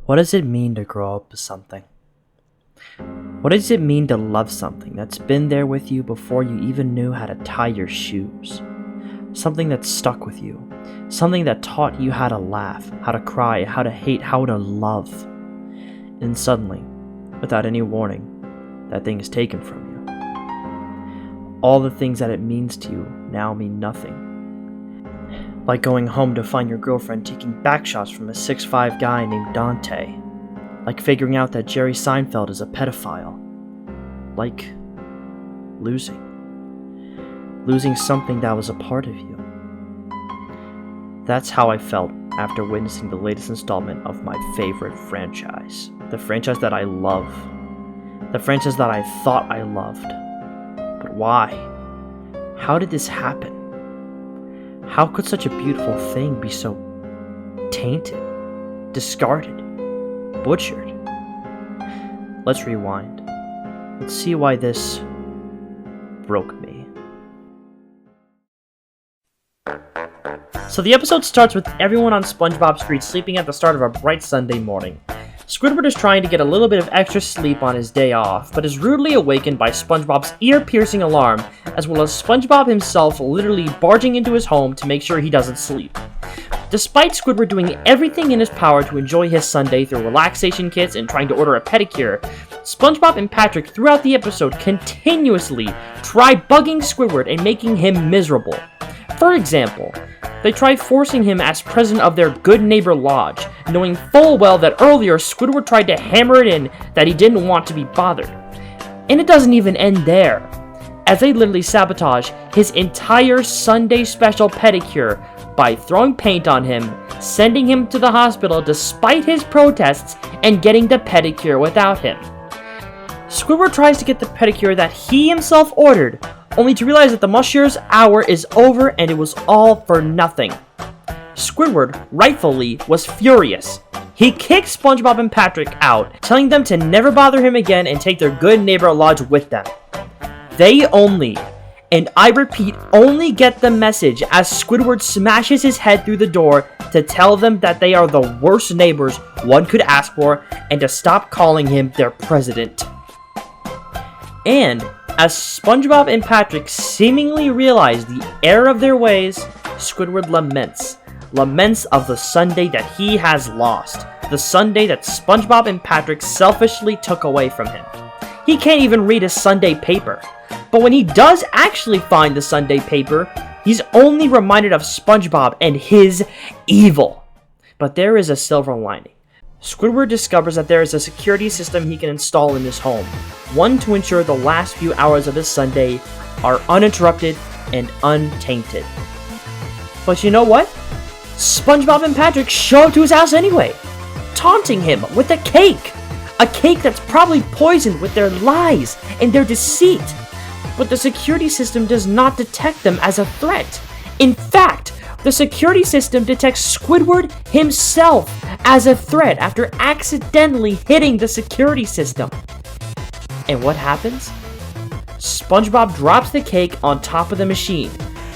What does it mean to grow up with something? What does it mean to love something that's been there with you before you even knew how to tie your shoes? Something that stuck with you. Something that taught you how to laugh, how to cry, how to hate, how to love. And suddenly, without any warning, that thing is taken from you. All the things that it means to you now mean nothing. Like going home to find your girlfriend taking backshots from a 6'5" guy named Dante. Like figuring out that Jerry Seinfeld is a pedophile. Like losing. Losing something that was a part of you. That's how I felt after witnessing the latest installment of my favorite franchise. The franchise that I love. The franchise that I thought I loved. But why? How did this happen? How could such a beautiful thing be so tainted, discarded, butchered? Let's rewind. Let's see why this broke me. So the episode starts with everyone on Spongebob Street sleeping at the start of a bright Sunday morning. Squidward is trying to get a little bit of extra sleep on his day off, but is rudely awakened by SpongeBob's ear-piercing alarm, as well as SpongeBob himself literally barging into his home to make sure he doesn't sleep. Despite Squidward doing everything in his power to enjoy his Sunday through relaxation kits and trying to order a pedicure, SpongeBob and Patrick throughout the episode continuously try bugging Squidward and making him miserable. For example, they try forcing him as president of their Good Neighbor Lodge, knowing full well that earlier Squidward tried to hammer it in that he didn't want to be bothered. And it doesn't even end there, as they literally sabotage his entire Sunday special pedicure by throwing paint on him, sending him to the hospital despite his protests, and getting the pedicure without him. Squidward tries to get the pedicure that he himself ordered, only to realize that the Musher's hour is over and it was all for nothing. Squidward, rightfully, was furious. He kicked SpongeBob and Patrick out, telling them to never bother him again and take their Good Neighbor Lodge with them. They only, and I repeat, only get the message as Squidward smashes his head through the door to tell them that they are the worst neighbors one could ask for and to stop calling him their president. And as SpongeBob and Patrick seemingly realize the error of their ways, Squidward laments of the Sunday that he has lost, the Sunday that SpongeBob and Patrick selfishly took away from him. He can't even read a Sunday paper, but when he does actually find the Sunday paper, he's only reminded of SpongeBob and his evil. But there is a silver lining. Squidward discovers that there is a security system he can install in his home, one to ensure the last few hours of his Sunday are uninterrupted and untainted. But you know what? SpongeBob and Patrick show up to his house anyway, taunting him with a cake that's probably poisoned with their lies and their deceit. But the security system does not detect them as a threat. In fact, the security system detects Squidward himself as a threat after accidentally hitting the security system. And what happens? SpongeBob drops the cake on top of the machine,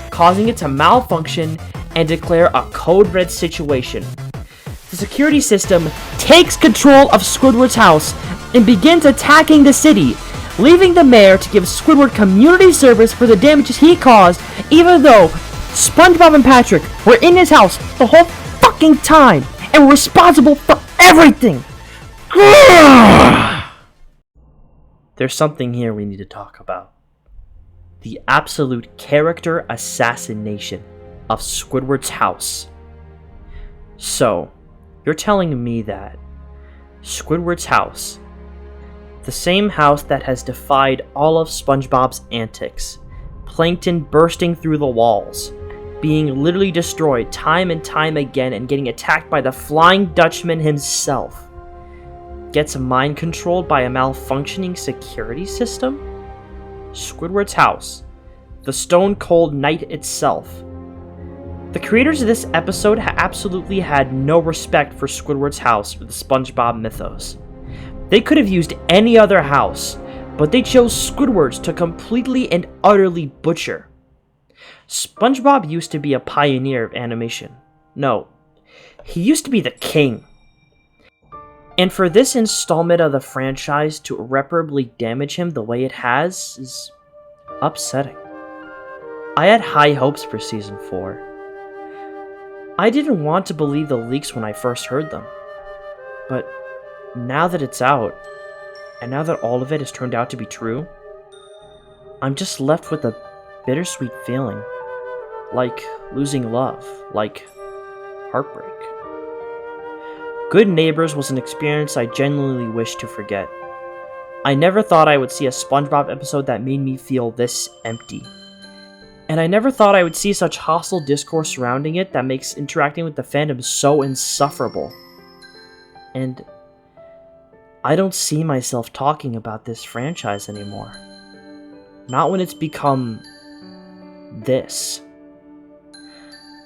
causing it to malfunction and declare a code red situation. The security system takes control of Squidward's house and begins attacking the city, leaving the mayor to give Squidward community service for the damages he caused, even though SpongeBob and Patrick were in his house the whole fucking time and were responsible for everything. There's something here we need to talk about. The absolute character assassination of Squidward's house. So, you're telling me that Squidward's house, the same house that has defied all of SpongeBob's antics, plankton bursting through the walls, being literally destroyed time and time again and getting attacked by the Flying Dutchman himself, gets mind controlled by a malfunctioning security system? Squidward's house, the stone cold night itself. The creators of this episode absolutely had no respect for Squidward's house or the SpongeBob mythos. They could have used any other house, but they chose Squidward's to completely and utterly butcher. SpongeBob used to be a pioneer of animation. No, he used to be the king. And for this installment of the franchise to irreparably damage him the way it has is upsetting. I had high hopes for Season 4. I didn't want to believe the leaks when I first heard them. But now that it's out, and now that all of it has turned out to be true, I'm just left with a bittersweet feeling. Like losing love, like heartbreak. Good Neighbors was an experience I genuinely wish to forget. I never thought I would see a SpongeBob episode that made me feel this empty. And I never thought I would see such hostile discourse surrounding it that makes interacting with the fandom so insufferable. And I don't see myself talking about this franchise anymore. Not when it's become this.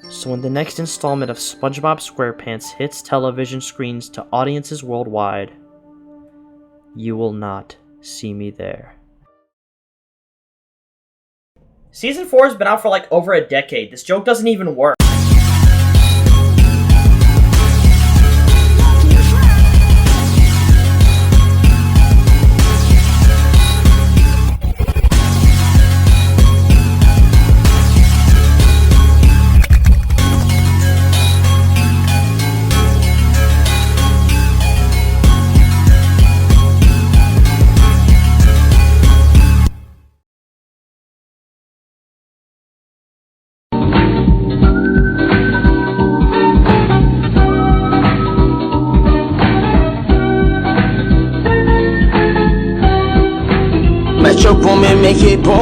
So when the next installment of SpongeBob SquarePants hits television screens to audiences worldwide, you will not see me there. Season 4 has been out for like over a decade. This joke doesn't even work. Metro Boomin, make it boom.